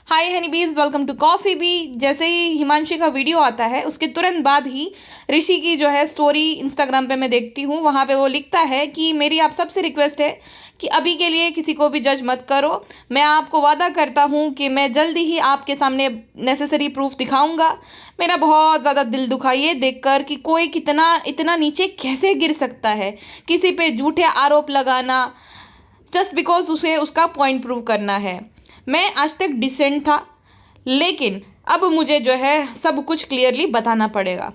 Hi honeybees, welcome to Coffee Bee. जैसे ही हिमांशी का वीडियो आता है उसके तुरंत बाद ही ऋषि की जो है स्टोरी इंस्टाग्राम पे मैं देखती हूँ। वहाँ पे वो लिखता है कि मेरी आप सबसे रिक्वेस्ट है कि अभी के लिए किसी को भी जज मत करो। मैं आपको वादा करता हूँ कि मैं जल्दी ही आपके सामने नेसेसरी प्रूफ दिखाऊंगा। मेरा बहुत ज़्यादा दिल दुखा ये देखकर कि कोई कितना इतना नीचे कैसे गिर सकता है। किसी पे झूठे आरोप लगाना जस्ट बिकॉज उसे उसका पॉइंट प्रूव करना है। मैं आज तक डिसेंट था, लेकिन अब मुझे जो है सब कुछ क्लियरली बताना पड़ेगा।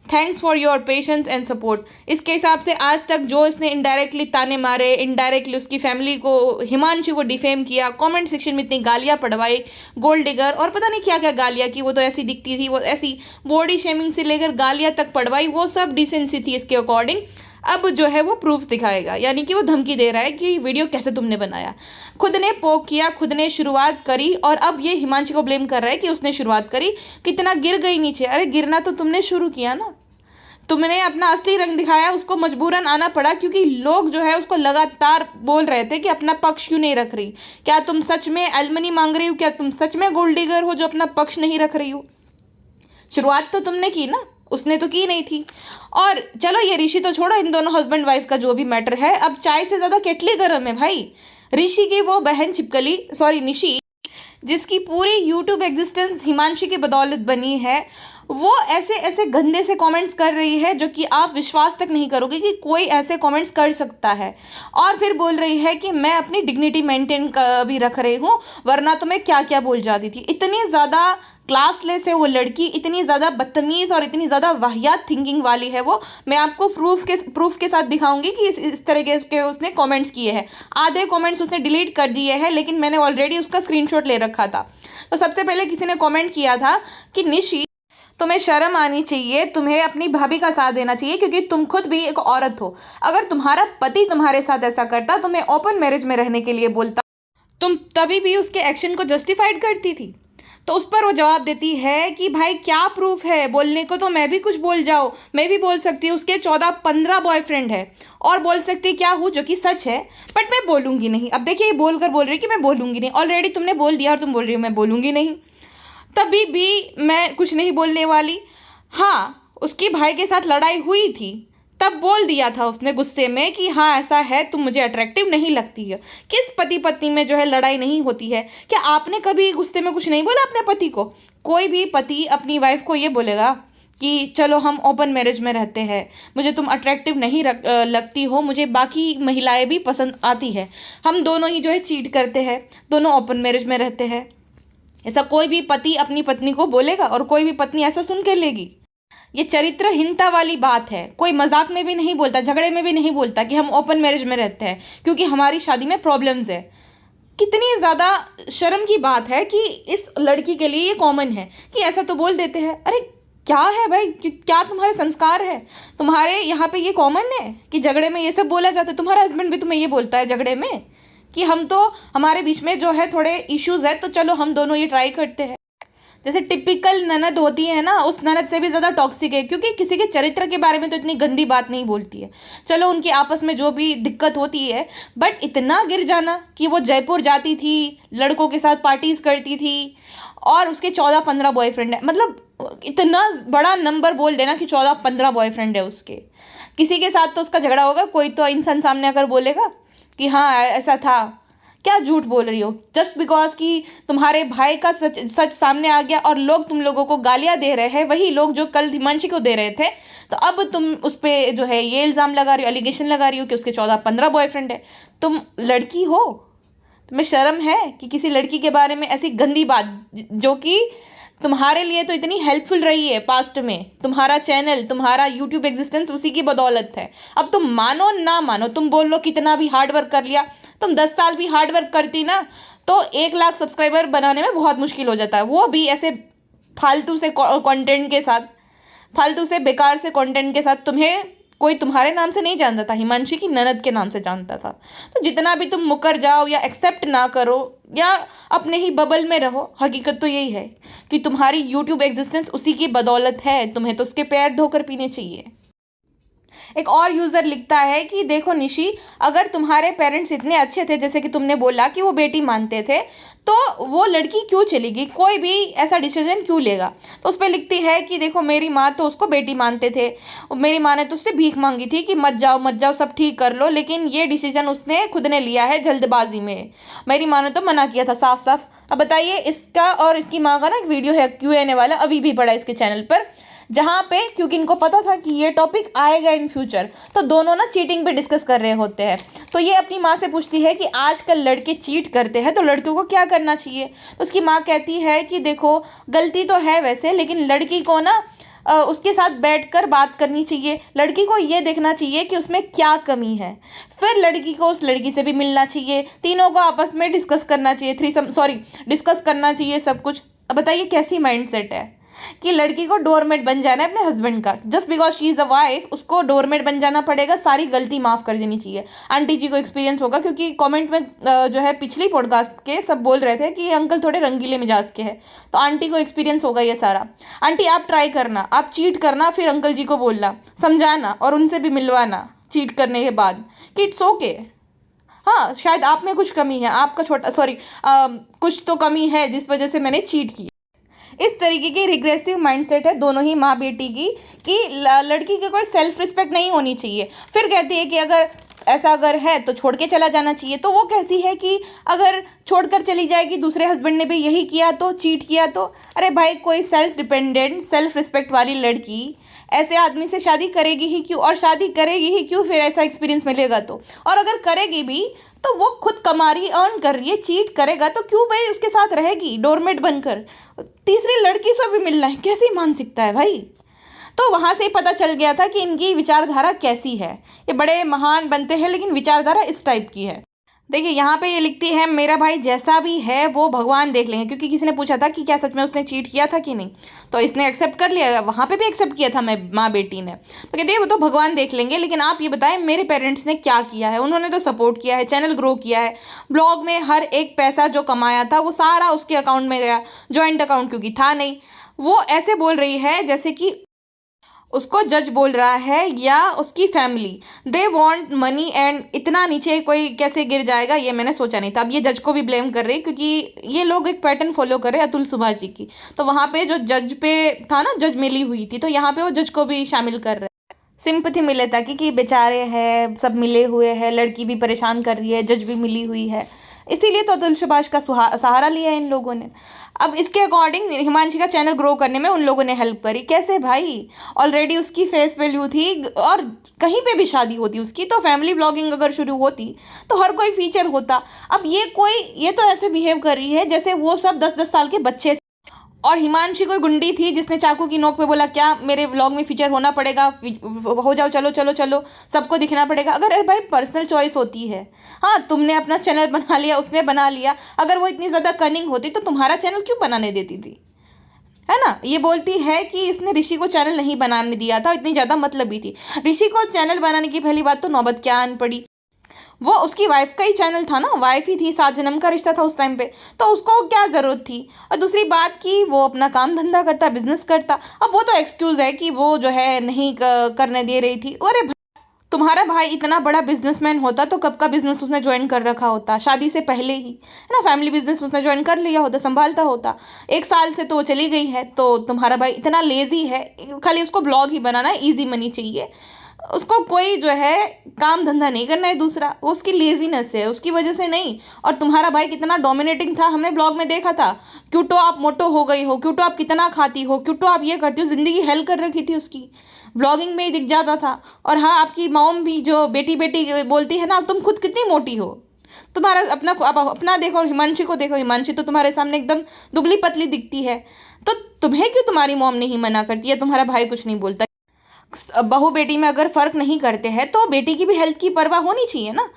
Thanks for your patience and support. इसके हिसाब से आज तक जो इसने इनडायरेक्टली ताने मारे, इनडायरेक्टली उसकी फैमिली को, हिमांशु को डिफेम किया, कमेंट सेक्शन में इतनी गालियां पड़वाई, गोल्ड डिगर और पता नहीं क्या क्या गालियां की, वो तो ऐसी दिखती थी, वो ऐसी बॉडी शेमिंग से लेकर गालियां तक पड़वाई, वो सब डिसेंसी थी इसके अकॉर्डिंग। अब जो है वो प्रूफ दिखाएगा, यानी कि वो धमकी दे रहा है कि वीडियो कैसे तुमने बनाया। खुद ने पोक किया, खुद ने शुरुआत करी और अब ये हिमांशु को ब्लेम कर रहा है कि उसने शुरुआत करी। कितना गिर गई नीचे। अरे गिरना तो तुमने शुरू किया ना, तुमने अपना असली रंग दिखाया, उसको मजबूरन आना पड़ा क्योंकि लोग जो है उसको लगातार बोल रहे थे कि अपना पक्ष क्यों नहीं रख रही। क्या तुम सच में एलमनी मांग रही हो? क्या तुम सच में गोल्ड डिगर हो जो अपना पक्ष नहीं रख रही हो? शुरुआत तो तुमने की ना, उसने तो की नहीं थी। और चलो ये ऋषि तो छोड़ो, इन दोनों हस्बैंड वाइफ का जो भी मैटर है, अब चाय से ज्यादा केटली गर्म है भाई। ऋषि की वो बहन छिपकली, सॉरी निशी, जिसकी पूरी यूट्यूब एग्जिस्टेंस हिमांशी की बदौलत बनी है, वो ऐसे ऐसे गंदे से कमेंट्स कर रही है जो कि आप विश्वास तक नहीं करोगे कि कोई ऐसे कमेंट्स कर सकता है। और फिर बोल रही है कि मैं अपनी डिग्निटी मेंटेन भी रख रही हूँ, वरना तो मैं क्या क्या बोल जाती थी। इतनी ज़्यादा क्लासलेस है वो लड़की, इतनी ज़्यादा बदतमीज़ और इतनी ज़्यादा वाहियात थिंकिंग वाली है वो। मैं आपको प्रूफ के साथ दिखाऊंगी कि इस तरह के उसने कमेंट्स किए हैं। आधे कमेंट्स उसने डिलीट कर दिए हैं, लेकिन मैंने ऑलरेडी उसका स्क्रीनशॉट ले रखा था। तो सबसे पहले किसी ने कमेंट किया था कि निशी, तुम्हें शर्म आनी चाहिए, तुम्हें अपनी भाभी का साथ देना चाहिए क्योंकि तुम खुद भी एक औरत हो। अगर तुम्हारा पति तुम्हारे साथ ऐसा करता, तुम्हें ओपन मैरिज में रहने के लिए बोलता, तुम तभी भी उसके एक्शन को जस्टिफाइड करती थी। तो उस पर वो जवाब देती है कि भाई क्या प्रूफ है बोलने को, तो मैं भी कुछ बोल जाऊँ, मैं भी बोल सकती हूँ उसके 14-15 बॉयफ्रेंड है और बोल सकती क्या हूँ, जो कि सच है, बट मैं बोलूँगी नहीं। अब देखिए, बोलकर बोल रही कि मैं बोलूँगी नहीं। ऑलरेडी तुमने बोल दिया और तुम बोल रही हो मैं बोलूँगी नहीं, तभी भी मैं कुछ नहीं बोलने वाली। हाँ, उसकी भाई के साथ लड़ाई हुई थी, तब बोल दिया था उसने गुस्से में कि हाँ ऐसा है, तुम मुझे अट्रैक्टिव नहीं लगती है। किस पति पत्नी में जो है लड़ाई नहीं होती है? क्या आपने कभी गुस्से में कुछ नहीं बोला अपने पति को? कोई भी पति अपनी वाइफ को ये बोलेगा कि चलो हम ओपन मैरिज में रहते हैं, मुझे तुम अट्रैक्टिव नहीं लगती हो, मुझे बाकी महिलाएं भी पसंद आती है, हम दोनों ही जो है चीट करते हैं, दोनों ओपन मैरिज में रहते हैं। ऐसा कोई भी पति अपनी पत्नी को बोलेगा और कोई भी पत्नी ऐसा सुन कर लेगी? ये चरित्रहीनता वाली बात है। कोई मजाक में भी नहीं बोलता, झगड़े में भी नहीं बोलता कि हम ओपन मैरिज में रहते हैं क्योंकि हमारी शादी में प्रॉब्लम्स है। कितनी ज़्यादा शर्म की बात है कि इस लड़की के लिए ये कॉमन है कि ऐसा तो बोल देते हैं। अरे क्या है भाई, क्या तुम्हारे संस्कार है? तुम्हारे यहाँ पे ये कॉमन है कि झगड़े में ये सब बोला जाता है? तुम्हारा हस्बैंड भी तुम्हें ये बोलता है झगड़े में कि हम तो, हमारे बीच में जो है थोड़े इश्यूज है, तो चलो हम दोनों ये ट्राई करते हैं। जैसे टिपिकल ननद होती है ना, उस ननद से भी ज़्यादा टॉक्सिक है क्योंकि किसी के चरित्र के बारे में तो इतनी गंदी बात नहीं बोलती है। चलो उनकी आपस में जो भी दिक्कत होती है, बट इतना गिर जाना कि वो जयपुर जाती थी, लड़कों के साथ पार्टीज करती थी और उसके 14-15 बॉयफ्रेंड है। मतलब इतना बड़ा नंबर बोल देना कि 14-15 बॉयफ्रेंड है उसके। किसी के साथ तो उसका झगड़ा होगा, कोई तो इंसान सामने आकर बोलेगा कि हाँ ऐसा था। क्या झूठ बोल रही हो? जस्ट बिकॉज कि तुम्हारे भाई का सच सच सामने आ गया और लोग तुम लोगों को गालियां दे रहे हैं, वही लोग जो कल हिमांशी को दे रहे थे, तो अब तुम उस पर जो है ये इल्ज़ाम लगा रही हो, एलिगेशन लगा रही हो कि उसके 14-15 बॉयफ्रेंड है। तुम लड़की हो, तुम्हें शर्म है कि किसी लड़की के बारे में ऐसी गंदी बात, जो कि तुम्हारे लिए तो इतनी हेल्पफुल रही है पास्ट में, तुम्हारा चैनल, तुम्हारा यूट्यूब एग्जिस्टेंस उसी की बदौलत है। अब तुम मानो ना मानो, तुम बोल लो कितना भी हार्ड वर्क कर लिया, तुम 10 साल भी हार्ड वर्क करती ना तो 1 लाख सब्सक्राइबर बनाने में बहुत मुश्किल हो जाता है, वो भी ऐसे फालतू से कंटेंट के साथ, फालतू से बेकार से कंटेंट के साथ। तुम्हें कोई तुम्हारे नाम से नहीं जानता था, हिमांशी की ननद के नाम से जानता था। तो जितना भी तुम मुकर जाओ या एक्सेप्ट ना करो या अपने ही बबल में रहो, हकीकत तो यही है कि तुम्हारी यूट्यूब एग्जिस्टेंस उसी की बदौलत है। तुम्हें तो उसके पैर धोकर पीने चाहिए। एक और यूज़र लिखता है कि देखो निशी, अगर तुम्हारे पेरेंट्स इतने अच्छे थे जैसे कि तुमने बोला कि वो बेटी मानते थे, तो वो लड़की क्यों चलेगी, कोई भी ऐसा डिसीजन क्यों लेगा। तो उस पर लिखती है कि देखो मेरी माँ तो उसको बेटी मानते थे, मेरी माँ ने तो उससे भीख मांगी थी कि मत जाओ सब ठीक कर लो, लेकिन ये डिसीजन उसने खुद ने लिया है जल्दबाजी में। मेरी माँ ने तो मना किया था साफ साफ। अब बताइए, इसका और इसकी माँ का ना एक वीडियो है Q&A वाला, अभी भी पड़ा इसके चैनल पर, जहाँ पे क्योंकि इनको पता था कि ये टॉपिक आएगा इन फ्यूचर, तो दोनों ना चीटिंग पे डिस्कस कर रहे होते हैं। तो ये अपनी माँ से पूछती है कि आजकल लड़के चीट करते हैं तो लड़कियों को क्या करना चाहिए। तो उसकी माँ कहती है कि देखो गलती तो है वैसे, लेकिन लड़की को ना उसके साथ बैठकर बात करनी चाहिए, लड़की को ये देखना चाहिए कि उसमें क्या कमी है, फिर लड़की को उस लड़की से भी मिलना चाहिए, तीनों को आपस में डिस्कस करना चाहिए, डिस्कस करना चाहिए सब कुछ। अब बताइए कैसी माइंडसेट है कि लड़की को डोरमेट बन जाना है अपने हस्बैंड का, just because she is a wife, उसको डोरमेट बन जाना पड़ेगा, सारी गलती माफ़ कर देनी चाहिए। आंटी जी को एक्सपीरियंस होगा, क्योंकि कमेंट में जो है पिछली पॉडकास्ट के सब बोल रहे थे कि ये अंकल थोड़े रंगीले मिजाज के हैं, तो आंटी को एक्सपीरियंस होगा ये सारा। आंटी आप ट्राई करना, आप चीट करना, फिर अंकल जी को बोलना, समझाना और उनसे भी मिलवाना चीट करने के बाद कि इट्स ओके। हाँ, शायद आप में कुछ कमी है, आपका कुछ तो कमी है जिस वजह से मैंने चीट की। इस तरीके की रिग्रेसिव माइंडसेट है दोनों ही माँ बेटी की कि लड़की की कोई सेल्फ रिस्पेक्ट नहीं होनी चाहिए। फिर कहती है कि अगर है तो छोड़ के चला जाना चाहिए। तो वो कहती है कि अगर छोड़कर चली जाएगी, दूसरे हस्बैंड ने भी यही किया तो, चीट किया तो, अरे भाई कोई सेल्फ डिपेंडेंट सेल्फ रिस्पेक्ट वाली लड़की ऐसे आदमी से शादी करेगी ही क्यों, और शादी करेगी ही क्यों फिर ऐसा एक्सपीरियंस मिलेगा तो। और अगर करेगी भी तो वो खुद कमा रही, अर्न कर रही है, चीट करेगा तो क्यों भाई उसके साथ रहेगी डोरमेट बनकर, तीसरी लड़की से भी मिलना है, कैसी मानसिकता है भाई। तो वहाँ से पता चल गया था कि इनकी विचारधारा कैसी है। ये बड़े महान बनते हैं लेकिन विचारधारा इस टाइप की है। देखिए यहाँ पे ये लिखती है मेरा भाई जैसा भी है वो भगवान देख लेंगे, क्योंकि किसी ने पूछा था कि क्या सच में उसने चीट किया था कि नहीं, तो इसने एक्सेप्ट कर लिया, वहाँ पे भी एक्सेप्ट किया था मैं माँ बेटी ने। तो कहते हैं वो तो भगवान देख लेंगे, लेकिन आप ये बताएं मेरे पेरेंट्स ने क्या किया है। उन्होंने तो सपोर्ट किया है, चैनल ग्रो किया है, ब्लॉग में हर एक पैसा जो कमाया था वो सारा उसके अकाउंट में गया, जॉइंट अकाउंट क्योंकि था नहीं। वो ऐसे बोल रही है जैसे कि उसको जज बोल रहा है या उसकी family, they want money and इतना नीचे कोई कैसे गिर जाएगा ये मैंने सोचा नहीं था। अब ये जज को भी ब्लेम कर रही, क्योंकि ये लोग एक पैटर्न फॉलो कर रहे हैं अतुल सुभाष जी की। तो वहाँ पे जो जज पे था ना, जज मिली हुई थी, तो यहाँ पे वो जज को भी शामिल कर रहे हैं, सिंपथी मिले ताकि कि बेचारे हैं, सब मिले हुए हैं, लड़की भी परेशान कर रही है, जज भी मिली हुई है, इसीलिए तो अतुल सुभाष का सहारा लिया इन लोगों ने। अब इसके अकॉर्डिंग हिमांशी का चैनल ग्रो करने में उन लोगों ने हेल्प करी। कैसे भाई, ऑलरेडी उसकी फेस वैल्यू थी और कहीं पे भी शादी होती उसकी तो फैमिली ब्लॉगिंग अगर शुरू होती तो हर कोई फीचर होता। अब ये तो ऐसे बिहेव कर रही है जैसे वो सब 10-10 साल के बच्चे थे। और हिमांशी कोई गुंडी थी जिसने चाकू की नोक पे बोला क्या मेरे व्लॉग में फीचर होना पड़ेगा, हो जाओ, चलो चलो चलो, सबको दिखना पड़ेगा। अगर अरे भाई पर्सनल चॉइस होती है, हाँ तुमने अपना चैनल बना लिया, उसने बना लिया, अगर वो इतनी ज़्यादा कनिंग होती तो तुम्हारा चैनल क्यों बनाने देती थी, है ना। ये बोलती है कि इसने ऋषि को चैनल नहीं बनाने दिया था, इतनी ज़्यादा मतलबी थी। ऋषि को चैनल बनाने की पहली बात तो नौबत क्या आन पड़ी, वो उसकी वाइफ का ही चैनल था ना, वाइफ ही थी, 7 जन्म का रिश्ता था उस टाइम पे, तो उसको क्या ज़रूरत थी। और दूसरी बात कि वो अपना काम धंधा करता, बिजनेस करता। अब वो तो एक्सक्यूज़ है कि वो जो है नहीं करने दे रही थी। अरे तुम्हारा भाई इतना बड़ा बिजनेसमैन होता तो कब का बिजनेस उसने ज्वाइन कर रखा होता, शादी से पहले ही, है ना। फैमिली बिजनेस उसने ज्वाइन कर लिया होता, संभालता होता। 1 साल से तो वो चली गई है, तो तुम्हारा भाई इतना लेजी है, खाली उसको ब्लॉग ही बनाना है, ईजी मनी चाहिए, उसको कोई जो है काम धंधा नहीं करना है दूसरा, वो उसकी लेजीनेस है, उसकी वजह से नहीं। और तुम्हारा भाई कितना डोमिनेटिंग था, हमने ब्लॉग में देखा था, क्यों तो आप मोटो हो गई हो, क्यों तो आप कितना खाती हो, क्यों तो आप ये करती हो, ज़िंदगी हेल कर रखी थी उसकी, ब्लॉगिंग में ही दिख जाता था। और हाँ, आपकी मॉम भी जो बेटी बेटी बोलती है ना, तुम खुद कितनी मोटी हो, तुम्हारा अपना देखो, हिमांशी को देखो, हिमांशी तो तुम्हारे सामने एकदम दुबली पतली दिखती है। तो तुम्हें क्यों तुम्हारी मॉम नहीं मना करती है, तुम्हारा भाई कुछ नहीं बोलता। बहू बेटी में अगर फ़र्क नहीं करते हैं तो बेटी की भी हेल्थ की परवाह होनी चाहिए ना।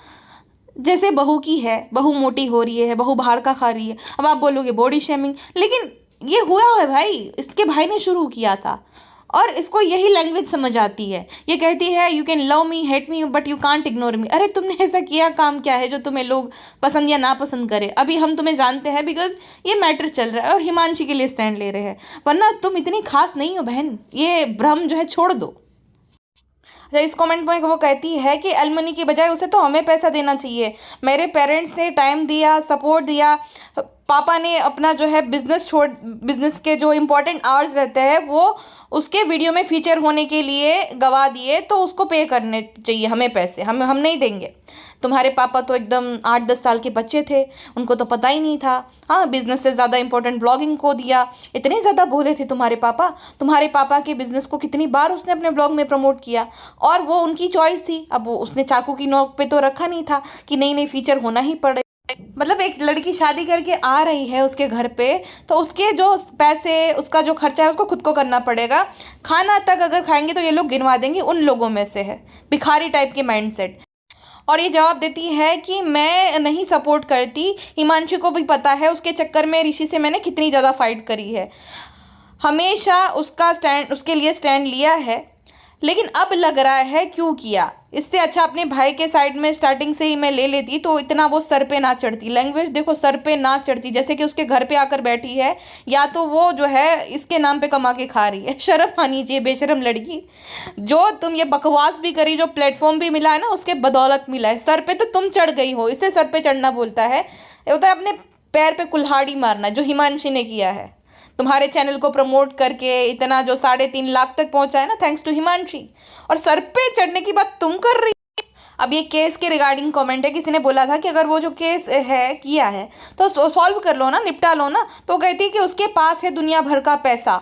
जैसे बहू की है, बहू मोटी हो रही है, बहू बाहर का खा रही है, अब आप बोलोगे बॉडी शेमिंग, लेकिन ये हुआ है भाई, इसके भाई ने शुरू किया था और इसको यही लैंग्वेज समझ आती है। ये कहती है you can love me, hate me, but you can't ignore me. अरे तुमने ऐसा किया काम क्या है जो तुम्हें लोग पसंद या ना पसंद करे। अभी हम तुम्हें जानते हैं बिकॉज ये मैटर चल रहा है और हिमांशी के लिए स्टैंड ले रहे हैं, वरना तुम इतनी खास नहीं हो बहन, ये भ्रम जो है छोड़ दो। इस कमेंट में वो कहती है कि एलमनी की बजाय उसे तो हमें पैसा देना चाहिए, मेरे पेरेंट्स ने टाइम दिया, सपोर्ट दिया, पापा ने अपना जो है बिजनेस के जो इम्पोर्टेंट आवर्स रहते हैं वो उसके वीडियो में फीचर होने के लिए गवा दिए, तो उसको पे करने चाहिए हमें पैसे, हम नहीं देंगे। तुम्हारे पापा तो एकदम 8-10 साल के बच्चे थे, उनको तो पता ही नहीं था। हाँ, बिजनेस से ज़्यादा इंपॉर्टेंट ब्लॉगिंग को दिया। इतने ज़्यादा बोले थे तुम्हारे पापा के बिजनेस को कितनी बार उसने अपने ब्लॉग में प्रमोट किया, और वो उनकी चॉइस थी। अब वो उसने चाकू की नोक पे तो रखा नहीं था कि नहीं नहीं फीचर होना ही पड़े। मतलब एक लड़की शादी करके आ रही है उसके घर पे, तो उसके जो पैसे, उसका जो खर्चा है उसको खुद को करना पड़ेगा। खाना तक अगर खाएंगे तो ये लोग गिनवा देंगे, उन लोगों में से है भिखारी टाइप के माइंडसेट। और ये जवाब देती है कि मैं नहीं सपोर्ट करती। हिमांशु को भी पता है उसके चक्कर में ऋषि से मैंने कितनी ज़्यादा फाइट करी है, हमेशा उसके लिए स्टैंड लिया है, लेकिन अब लग रहा है क्यों किया। इससे अच्छा अपने भाई के साइड में स्टार्टिंग से ही मैं ले लेती तो इतना वो सर पे ना चढ़ती। लैंग्वेज देखो, सर पे ना चढ़ती, जैसे कि उसके घर पे आकर बैठी है, या तो वो जो है इसके नाम पे कमा के खा रही है। शर्म आनी चाहिए बेशरम लड़की। जो तुम ये बकवास भी करी, जो प्लेटफॉर्म भी मिला है ना उसके बदौलत मिला है, सर पे तो तुम चढ़ गई हो। इसे सर पे चढ़ना बोलता है। ये होता है अपने पैर पे कुल्हाड़ी मारना, जो हिमांशी ने किया है। तुम्हारे चैनल को प्रमोट करके इतना जो 3.5 लाख तक पहुंचा है ना, थैंक्स टू हिमांशी, और सर पे चढ़ने की बात तुम कर रही। अब ये केस के रिगार्डिंग कमेंट है, किसी ने बोला था कि अगर वो जो केस है किया है तो सॉल्व कर लो ना, निपटा लो ना। तो कहती है कि उसके पास है दुनिया भर का पैसा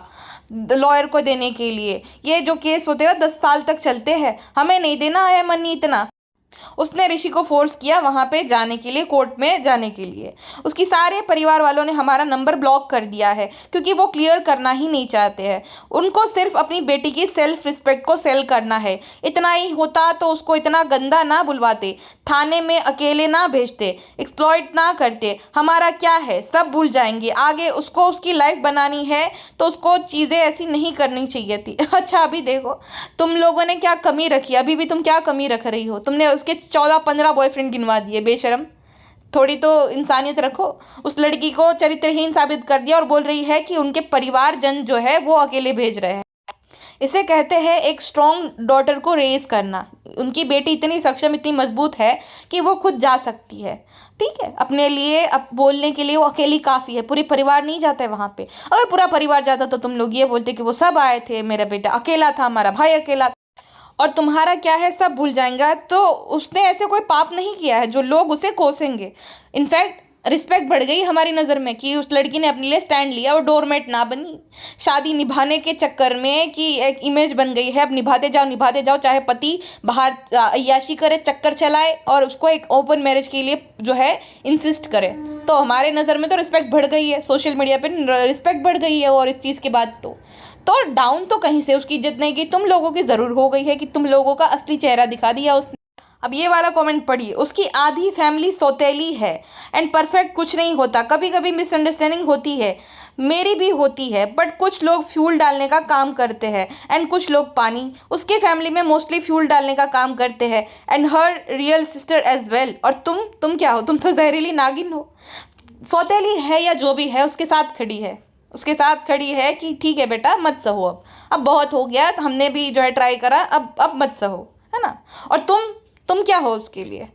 लॉयर को देने के लिए। ये जो केस होते हैं 10 साल तक चलते हैं, हमें नहीं देना है मनी इतना। उसने ऋषि को फोर्स किया वहां पे जाने के लिए, कोर्ट में जाने के लिए। उसकी सारे परिवार वालों ने हमारा नंबर ब्लॉक कर दिया है, क्योंकि वो क्लियर करना ही नहीं चाहते हैं। उनको सिर्फ अपनी बेटी की सेल्फ रिस्पेक्ट को सेल करना है। इतना ही होता तो उसको इतना गंदा ना बुलवाते, थाने में अकेले ना भेजते, एक्सप्लॉइट ना करते। हमारा क्या है, सब भूल जाएंगे। आगे उसको उसकी लाइफ बनानी है तो उसको चीज़ें ऐसी नहीं करनी चाहिए थी। अच्छा, अभी देखो तुम लोगों ने क्या कमी रखी, अभी भी तुम क्या कमी रख रही हो। तुमने उसके 14-15 बॉयफ्रेंड गिनवा दिए, बेशरम। थोड़ी तो इंसानियत रखो। उस लड़की को चरित्रहीन साबित कर दिया और बोल रही है कि उनके परिवारजन जो है वो अकेले भेज रहे हैं। इसे कहते हैं एक स्ट्रॉन्ग डॉटर को रेज करना। उनकी बेटी इतनी सक्षम, इतनी मजबूत है कि वो खुद जा सकती है। ठीक है, अपने लिए अब बोलने के लिए वो अकेली काफ़ी है। पूरी परिवार नहीं जाता है वहाँ पे। अगर पूरा परिवार जाता तो तुम लोग ये बोलते कि वो सब आए थे, मेरा बेटा अकेला था, हमारा भाई अकेला था। और तुम्हारा क्या है, सब भूल जाएंगा। तो उसने ऐसे कोई पाप नहीं किया है जो लोग उसे कोसेंगे। इनफैक्ट रिस्पेक्ट बढ़ गई हमारी नज़र में कि उस लड़की ने अपने लिए स्टैंड लिया और डोरमेट ना बनी। शादी निभाने के चक्कर में कि एक इमेज बन गई है, अब निभाते जाओ, चाहे पति बाहर अय्याशी करे, चक्कर चलाए और उसको एक ओपन मैरिज के लिए जो है इंसिस्ट करे। तो हमारे नज़र में तो रिस्पेक्ट बढ़ गई है, सोशल मीडिया पर रिस्पेक्ट बढ़ गई है। और इस चीज़ के बाद तो डाउन तो कहीं से उसकी इज्जत नहीं की, तुम लोगों की ज़रूर हो गई है कि तुम लोगों का असली चेहरा दिखा दिया उसने। अब ये वाला कमेंट पढ़िए, उसकी आधी फैमिली सौतेली है एंड परफेक्ट कुछ नहीं होता, कभी कभी मिसअंडरस्टैंडिंग होती है, मेरी भी होती है, बट कुछ लोग फ्यूल डालने का काम करते हैं एंड कुछ लोग पानी। उसके फैमिली में मोस्टली फ्यूल डालने का काम करते हैं and her real sister as well. और तुम क्या हो, तुम तो जहरीली नागिन हो। सौतेली है या जो भी है, उसके साथ खड़ी है कि ठीक है बेटा मत सहो, अब बहुत हो गया, हमने भी जो है ट्राई करा, अब मत सहो, है ना। और तुम क्या हो उसके लिए।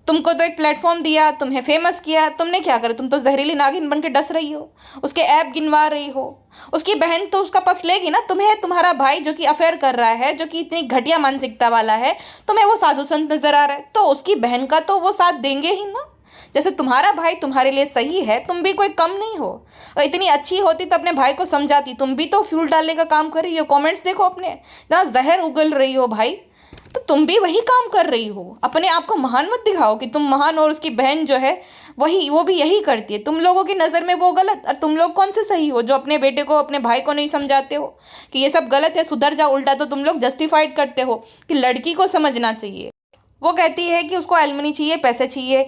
तुमको तो एक प्लेटफॉर्म दिया, तुम्हें फेमस किया, तुमने क्या करा, तुम तो जहरीली नागिन बन के डस रही हो, उसके ऐप गिनवा रही हो। उसकी बहन तो उसका पक्ष लेगी ना। तुम्हें तुम्हारा भाई जो कि अफेयर कर रहा है, जो कि इतनी घटिया मानसिकता वाला है, तुम्हें वो साधु संत नजर आ रहा है, तो उसकी बहन का तो वो साथ देंगे ही ना। जैसे तुम्हारा भाई तुम्हारे लिए सही है, तुम भी कोई कम नहीं हो। और इतनी अच्छी होती तो अपने भाई को समझाती, तुम भी तो फ्यूल डालने का काम कर रही हो। कमेंट्स देखो अपने, इतना जहर उगल रही हो भाई, तो तुम भी वही काम कर रही हो। अपने आप को महान मत दिखाओ कि तुम महान, और उसकी बहन जो है वो भी यही करती है। तुम लोगों की नज़र में वो गलत, और तुम लोग कौन से सही हो जो अपने बेटे को, अपने भाई को नहीं समझाते हो कि ये सब गलत है, सुधर जाओ। उल्टा तो तुम लोग जस्टिफाइड करते हो कि लड़की को समझना चाहिए। वो कहती है कि उसको एलिमनी चाहिए, पैसे चाहिए।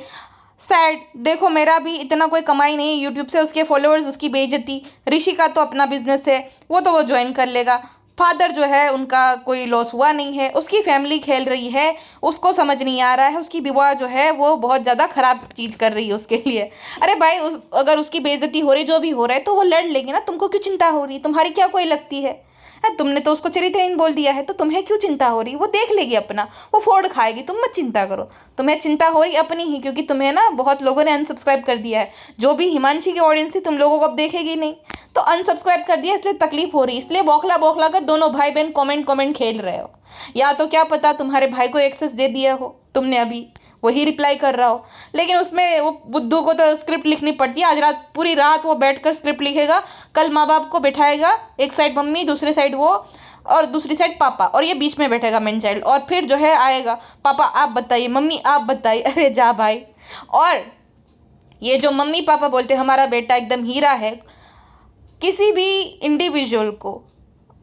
सैड। देखो मेरा भी इतना कोई कमाई नहीं है यूट्यूब से, उसके फॉलोअर्स, उसकी बेइज्जती। ऋषि का तो अपना बिजनेस है, वो ज्वाइन कर लेगा। फादर जो है उनका कोई लॉस हुआ नहीं है, उसकी फैमिली खेल रही है, उसको समझ नहीं आ रहा है। उसकी विवाह जो है वो बहुत ज़्यादा ख़राब चीज़ कर रही है उसके लिए। अरे भाई अगर उसकी बेइज्जती हो रही, जो भी हो रहा है, तो वो लड़ लेंगे ना, तुमको क्यों चिंता हो रही है, तुम्हारी क्या कोई लगती है तुमने तो उसको चरित्रहीन बोल दिया है, तो तुम्हें क्यों चिंता हो रही? वो देख लेगी अपना, वो फोड़ खाएगी, तुम मत चिंता करो। तुम्हें चिंता हो रही अपनी ही, क्योंकि तुम्हें ना बहुत लोगों ने अनसब्सक्राइब कर दिया है। जो भी हिमांशी की ऑडियंस थी तुम लोगों को अब देखेगी नहीं, तो अनसब्सक्राइब कर दिया, इसलिए तकलीफ हो रही, इसलिए बौखला बौखला कर दोनों भाई बहन कमेंट खेल रहे हो। या तो क्या पता तुम्हारे भाई को एक्सेस दे दिया हो तुमने, अभी वही रिप्लाई कर रहा हो। लेकिन उसमें वो बुद्धू को तो स्क्रिप्ट लिखनी पड़ती है, आज रात पूरी रात वो बैठकर स्क्रिप्ट लिखेगा, कल माँ बाप को बैठाएगा, एक साइड मम्मी, दूसरी साइड वो, और दूसरी साइड पापा, और ये बीच में बैठेगा मेन चाइल्ड, और फिर जो है आएगा, पापा आप बताइए, मम्मी आप बताइए, अरे जा भाई। और ये जो मम्मी पापा बोलते हमारा बेटा एकदम हीरा है, किसी भी इंडिविजुअल को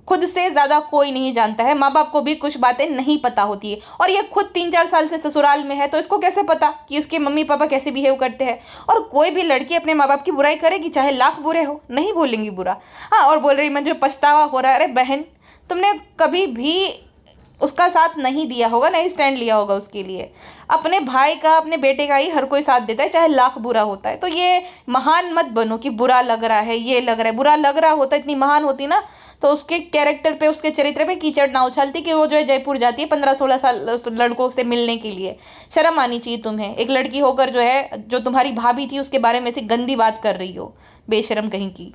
खुद से ज़्यादा कोई नहीं जानता है। माँ बाप को भी कुछ बातें नहीं पता होती है, और ये खुद 3-4 साल से ससुराल में है, तो इसको कैसे पता कि उसके मम्मी पापा कैसे बिहेव करते हैं। और कोई भी लड़की अपने माँ बाप की बुराई करेगी, चाहे लाख बुरे हो, नहीं बोलेंगी बुरा। हाँ, और बोल रही मुझे पछतावा हो रहा है। अरे बहन, तुमने कभी भी उसका साथ नहीं दिया होगा, नहीं स्टैंड लिया होगा उसके लिए। अपने भाई का, अपने बेटे का ही हर कोई साथ देता है, चाहे लाख बुरा होता है। तो ये महान मत बनो कि बुरा लग रहा है, ये लग रहा है, बुरा लग रहा होता, इतनी महान होती ना तो उसके कैरेक्टर पे, उसके चरित्र पे कीचड़ ना उछालती कि वो जो है जयपुर जाती है 15-16 साल लड़कों से मिलने के लिए। शर्म आनी चाहिए तुम्हें, एक लड़की होकर जो है, जो तुम्हारी भाभी थी उसके बारे में ऐसी गंदी बात कर रही हो, बेशरम कहीं की।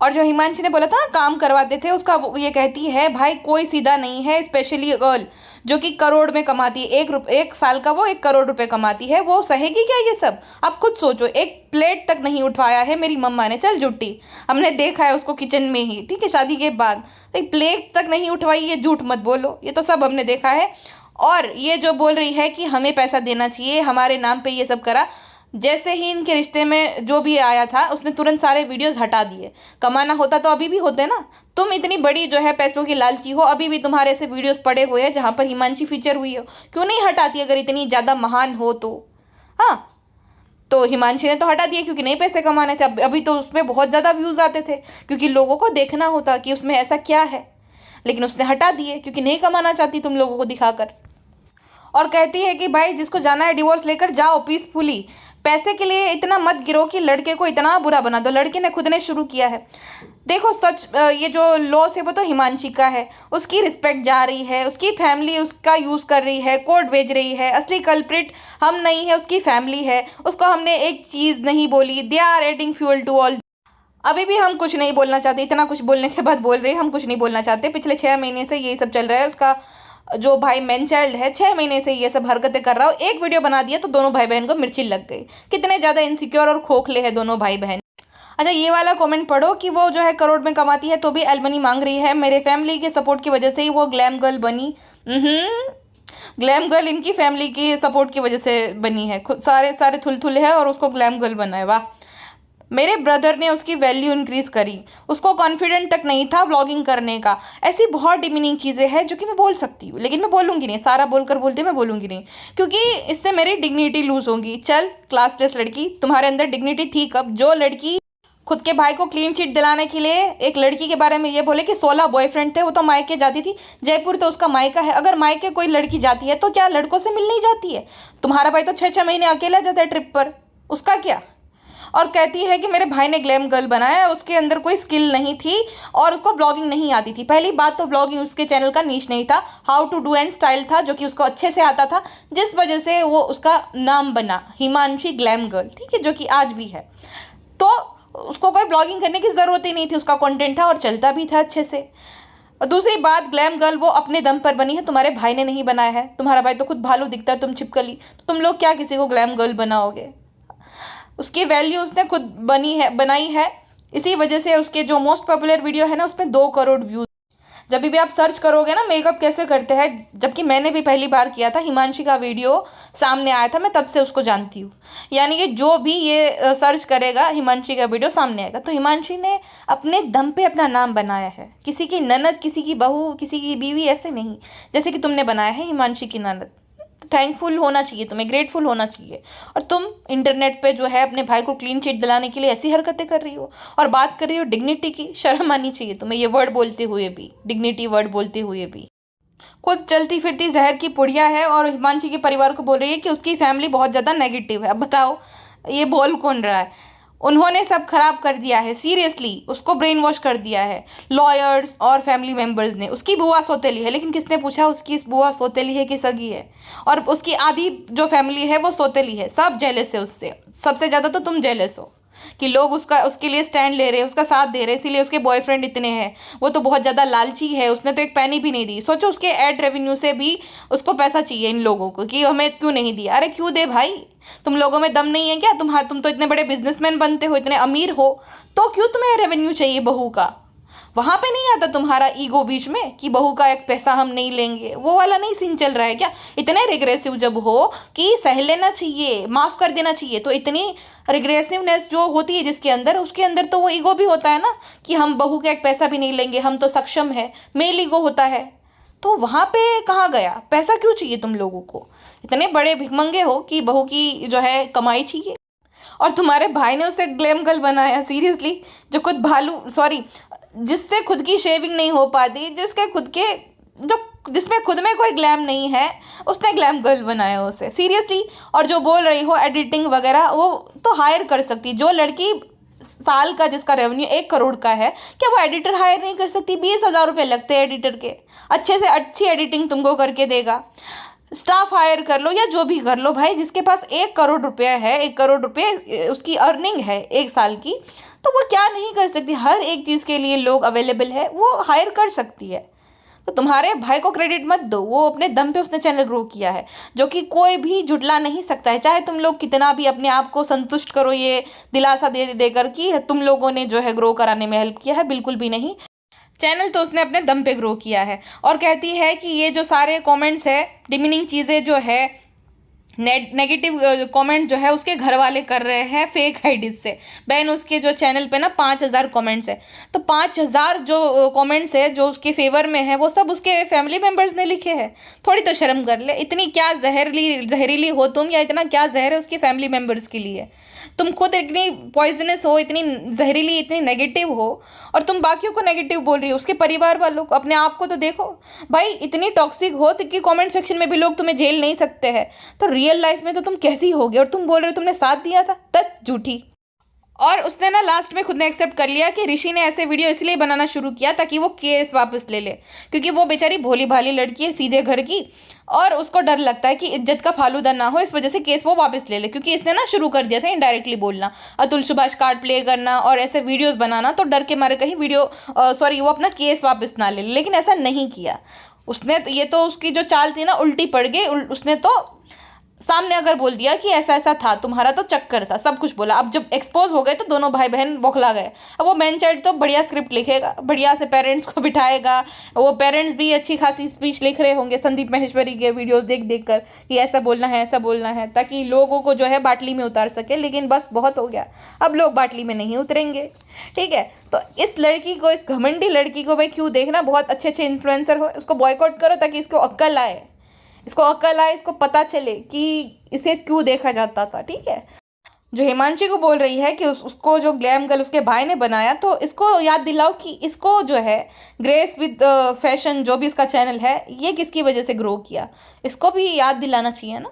और जो हिमांशी ने बोला था ना काम करवाते थे, उसका ये कहती है भाई कोई सीधा नहीं है, स्पेशली गर्ल जो कि करोड़ में कमाती है, एक साल का वो 1 करोड़ रुपए कमाती है, वो सहेगी क्या ये सब? आप खुद सोचो, एक प्लेट तक नहीं उठवाया है मेरी मम्मा ने, चल जुट्टी, हमने देखा है उसको किचन में ही, ठीक है, शादी के बाद, तो प्लेट तक नहीं उठवाई, ये झूठ मत बोलो, ये तो सब हमने देखा है। और ये जो बोल रही है कि हमें पैसा देना चाहिए, हमारे नाम पे ये सब करा, जैसे ही इनके रिश्ते में जो भी आया था उसने तुरंत सारे वीडियोस हटा दिए। कमाना होता तो अभी भी होते ना, तुम इतनी बड़ी जो है पैसों की लालची हो, अभी भी तुम्हारे ऐसे वीडियोस पड़े हुए हैं जहाँ पर हिमांशी फीचर हुई हो, क्यों नहीं हटाती अगर इतनी ज़्यादा महान हो तो? हाँ, तो हिमांशी ने तो हटा दिया क्योंकि नहीं पैसे कमाने थे। अभी तो उसमें बहुत ज़्यादा व्यूज़ आते थे, क्योंकि लोगों को देखना होता कि उसमें ऐसा क्या है, लेकिन उसने हटा दिए क्योंकि नहीं कमाना चाहती तुम लोगों को दिखाकर। और कहती है कि भाई जिसको जाना है डिवोर्स लेकर जाओ पीसफुली, पैसे के लिए इतना मत गिरो कि लड़के को इतना बुरा बना दो। लड़के ने खुद ने शुरू किया है। देखो सच, ये जो लॉस है वो तो हिमांशी का है, उसकी रिस्पेक्ट जा रही है, उसकी फैमिली उसका यूज़ कर रही है, कोर्ट भेज रही है, असली कल्प्रिट हम नहीं है, उसकी फैमिली है। उसको हमने एक चीज़ नहीं बोली, they are adding fuel to all. अभी भी हम कुछ नहीं बोलना चाहते, इतना कुछ बोलने के बाद बोल रहे हैं हम कुछ नहीं बोलना चाहते। पिछले 6 महीने से यही सब चल रहा है। उसका जो भाई मैन चाइल्ड है 6 महीने से ये सब हरकतें कर रहा हो, एक वीडियो बना दिया तो दोनों भाई बहन को मिर्ची लग गई। कितने ज़्यादा इनसिक्योर और खोखले हैं दोनों भाई बहन। अच्छा, ये वाला कमेंट पढ़ो कि वो जो है करोड़ में कमाती है तो भी एलमनी मांग रही है, मेरे फैमिली के सपोर्ट की वजह से ही वो ग्लैम गर्ल बनी। ग्लैम गर्ल इनकी फैमिली की सपोर्ट की वजह से बनी है, खुद सारे थुलथुले है और उसको ग्लैम गर्ल बना है। वाह, मेरे ब्रदर ने उसकी वैल्यू इंक्रीज़ करी, उसको कॉन्फिडेंट तक नहीं था ब्लॉगिंग करने का। ऐसी बहुत डिमीनिंग चीज़ें हैं जो कि मैं बोल सकती हूँ, लेकिन मैं बोलूँगी नहीं, सारा बोलकर बोलते मैं बोलूँगी नहीं, क्योंकि इससे मेरी डिग्निटी लूज़ होगी। चल क्लासलेस लड़की, तुम्हारे अंदर डिग्निटी थी कब? जो लड़की खुद के भाई को क्लीन चिट दिलाने के लिए एक लड़की के बारे में ये बोले कि 16 बॉयफ्रेंड थे, वो तो मायके जाती थी, जयपुर तो उसका मायका है। अगर मायके कोई लड़की जाती है तो क्या लड़कों से मिलने ही जाती है? तुम्हारा भाई तो 6-6 महीने अकेला जाता है ट्रिप पर, उसका क्या? और कहती है कि मेरे भाई ने ग्लैम गर्ल बनाया, उसके अंदर कोई स्किल नहीं थी और उसको ब्लॉगिंग नहीं आती थी। पहली बात तो ब्लॉगिंग उसके चैनल का नीश नहीं था, how to do and style था जो कि उसको अच्छे से आता था, जिस वजह से वो उसका नाम बना हिमांशी ग्लैम गर्ल, ठीक है, जो कि आज भी है। तो उसको कोई ब्लॉगिंग करने की ज़रूरत ही नहीं थी, उसका कंटेंट था और चलता भी था अच्छे से। और दूसरी बात, ग्लैम गर्ल वो अपने दम पर बनी है, तुम्हारे भाई ने नहीं बनाया है। तुम्हारा भाई तो खुद भालू दिखता है, तुम छिपकली, तो तुम लोग क्या किसी को ग्लैम गर्ल बनाओगे? उसकी वैल्यू उसने खुद बनाई है। इसी वजह से उसके जो मोस्ट पॉपुलर वीडियो है ना उसमें 2 करोड़ व्यूज। जब भी आप सर्च करोगे ना मेकअप कैसे करते हैं, जबकि मैंने भी पहली बार किया था, हिमांशी का वीडियो सामने आया था, मैं तब से उसको जानती हूँ। यानी कि जो भी ये सर्च करेगा हिमांशी का वीडियो सामने आएगा। तो हिमांशी ने अपने दम पे अपना नाम बनाया है, किसी की ननद, किसी की बहू, किसी की बीवी ऐसे नहीं, जैसे कि तुमने बनाया है हिमांशी की ननद। थैंकफुल होना चाहिए तुम्हें, ग्रेटफुल होना चाहिए। और तुम इंटरनेट पे जो है अपने भाई को क्लीन चिट दिलाने के लिए ऐसी हरकतें कर रही हो और बात कर रही हो डिग्निटी की। शर्म आनी चाहिए तुम्हें, ये वर्ड बोलते हुए भी, डिग्निटी वर्ड बोलते हुए भी। खुद चलती फिरती जहर की पुड़िया है और हिमांशी के परिवार को बोल रही है कि उसकी फैमिली बहुत ज़्यादा नेगेटिव है। अब बताओ ये बोल कौन रहा है? उन्होंने सब खराब कर दिया है, सीरियसली उसको ब्रेन वॉश कर दिया है लॉयर्स और फैमिली मेंबर्स ने। उसकी बुआ सौतेली है, लेकिन किसने पूछा उसकी बुआ सौतेली है कि सगी है? और उसकी आधी जो फैमिली है वो सौतेली है, सब जेलस है उससे। सबसे ज़्यादा तो तुम जेलस हो कि लोग उसके लिए स्टैंड ले रहे हैं, उसका साथ दे रहे हैं, इसीलिए उसके बॉयफ्रेंड इतने हैं। वो तो बहुत ज़्यादा लालची है, उसने तो एक पैनी भी नहीं दी। सोचो उसके एड रेवेन्यू से भी उसको पैसा चाहिए इन लोगों को कि हमें क्यों नहीं दिया। अरे क्यों दे भाई, तुम लोगों में दम नहीं है क्या? तुम तो इतने बड़े बिजनेसमैन बनते हो, इतने अमीर हो, तो क्यों तुम्हें रेवेन्यू चाहिए बहू का? वहां पे नहीं आता तुम्हारा ईगो बीच में कि बहू का एक पैसा हम नहीं लेंगे? वो वाला नहीं सीन चल रहा है क्या? इतने रिग्रेसिव जब हो कि सह लेना चाहिए, माफ कर देना चाहिए, तो इतनी रिग्रेसिवनेस जो होती है जिसके अंदर, उसके अंदर तो वो ईगो भी होता है ना कि हम बहू का एक पैसा भी नहीं लेंगे, हम तो सक्षम है, मेल ईगो होता है। तो वहां पे कहाँ गया पैसा? क्यों चाहिए तुम लोगों को? इतने बड़े भिखमंगे हो कि बहू की जो है कमाई चाहिए। और तुम्हारे भाई ने उसे ग्लैम गर्ल बनाया, सीरियसली। जो खुद भालू सॉरी जिससे खुद की शेविंग नहीं हो पाती, जो जिसमें खुद में कोई ग्लैम नहीं है, उसने ग्लैम गर्ल बनाया उसे, सीरियसली। और जो बोल रही हो एडिटिंग वगैरह, वो तो हायर कर सकती। जो लड़की साल का जिसका रेवेन्यू 1 करोड़ का है, क्या वो एडिटर हायर नहीं कर सकती? 20,000 रुपये लगते हैं एडिटर के, अच्छे से अच्छी एडिटिंग तुमको करके देगा। स्टाफ हायर कर लो या जो भी कर लो भाई, जिसके पास 1 करोड़ रुपया है, 1 करोड़ रुपये उसकी अर्निंग है 1 साल की, तो वो क्या नहीं कर सकती? हर एक चीज़ के लिए लोग अवेलेबल है, वो हायर कर सकती है। तो तुम्हारे भाई को क्रेडिट मत दो, वो अपने दम पे उसने चैनल ग्रो किया है, जो कि कोई भी जुटला नहीं सकता है। चाहे तुम लोग कितना भी अपने आप को संतुष्ट करो ये दिलासा दे देकर कि तुम लोगों ने जो है ग्रो कराने में हेल्प किया है, बिल्कुल भी नहीं। चैनल तो उसने अपने दम पे ग्रो किया है। और कहती है कि ये जो सारे कमेंट्स है, डिमीनिंग चीज़ें जो है, नेगेटिव कमेंट जो है उसके घर वाले कर रहे हैं फेक आईडी से। बहन उसके जो चैनल पे ना 5,000 कमेंट्स है, तो 5,000 जो कमेंट्स है जो उसके फेवर में है, वो सब उसके फैमिली मेम्बर्स ने लिखे हैं। थोड़ी तो शर्म कर ले। इतनी क्या जहरीली हो तुम, या इतना क्या जहर है उसके फैमिली मेम्बर्स के लिए? तुम खुद इतनी पॉइजनस हो, इतनी जहरीली, इतनी नेगेटिव हो, और तुम बाकियों को नेगेटिव बोल रही हो, उसके परिवार वालों को। अपने आप को तो देखो भाई, इतनी टॉक्सिक हो तो कि कमेंट सेक्शन में भी लोग तुम्हें झेल नहीं सकते हैं, तो रियल लाइफ में तो तुम कैसी होगी? और तुम बोल रहे हो तुमने साथ दिया था, तक झूठी। और उसने ना लास्ट में खुद ने एक्सेप्ट कर लिया कि ऋषि ने ऐसे वीडियो इसलिए बनाना शुरू किया ताकि वो केस वापस ले ले, क्योंकि वो बेचारी भोली भाली लड़की है, सीधे घर की, और उसको डर लगता है कि इज्जत का फालूदा ना हो, इस वजह से केस वो वापस ले ले। क्योंकि इसने ना शुरू कर दिया था इनडायरेक्टली बोलना, अतुल सुभाष कार्ड प्ले करना और ऐसे वीडियोस बनाना, तो डर के मारे कहीं वो अपना केस वापस ना ले, लेकिन ऐसा नहीं किया उसने। तो ये तो उसकी जो चाल थी ना उल्टी पड़ गई। उसने तो सामने अगर बोल दिया कि ऐसा ऐसा था, तुम्हारा तो चक्कर था, सब कुछ बोला। अब जब एक्सपोज हो गए तो दोनों भाई बहन बौखला गए। अब वो मैन चाइल्ड तो बढ़िया स्क्रिप्ट लिखेगा, बढ़िया से पेरेंट्स को बिठाएगा, वो पेरेंट्स भी अच्छी खासी स्पीच लिख रहे होंगे संदीप माहेश्वरी के वीडियोस देख देख कर कि ऐसा बोलना है, ऐसा बोलना है, ताकि लोगों को जो है बाटली में उतार सके। लेकिन बस बहुत हो गया, अब लोग बाटली में नहीं उतरेंगे, ठीक है? तो इस लड़की को, इस घमंडी लड़की को भाई क्यों देखना? बहुत अच्छे अच्छे इन्फ्लुएंसर हो, उसको बॉयकॉट करो ताकि इसको अक्ल आए, इसको पता चले कि इसे क्यों देखा जाता था, ठीक है? जो हिमांशी को बोल रही है कि उसको जो ग्लैम गर्ल उसके भाई ने बनाया, तो इसको याद दिलाओ कि इसको जो है ग्रेस विद फैशन जो भी इसका चैनल है, ये किसकी वजह से ग्रो किया, इसको भी याद दिलाना चाहिए ना।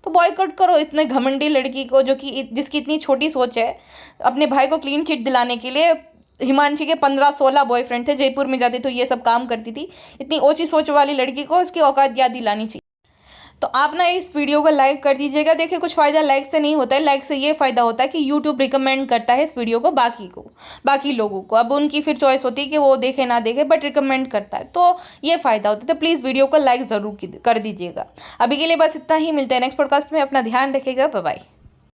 तो बॉयकॉट करो इतने घमंडी लड़की को, जो कि जिसकी इतनी छोटी सोच है। अपने भाई को क्लीन चिट दिलाने के लिए हिमांशी के 15-16 बॉयफ्रेंड थे, जयपुर में जाती तो ये सब काम करती थी। इतनी ऊंची सोच वाली लड़की को इसकी औकात याद दिलानी चाहिए। तो आप ना इस वीडियो को लाइक कर दीजिएगा। देखिए कुछ फ़ायदा लाइक से नहीं होता है, लाइक से ये फ़ायदा होता है कि यूट्यूब रिकमेंड करता है इस वीडियो को बाकी लोगों को। अब उनकी फिर चॉइस होती है कि वो देखे ना देखे, बट रिकमेंड करता है, तो ये फ़ायदा होता है। तो प्लीज़ वीडियो को लाइक ज़रूर कर दीजिएगा। अभी के लिए बस इतना ही, मिलते हैं नेक्स्ट पॉडकास्ट में। अपना ध्यान रखिएगा, बाय बाय।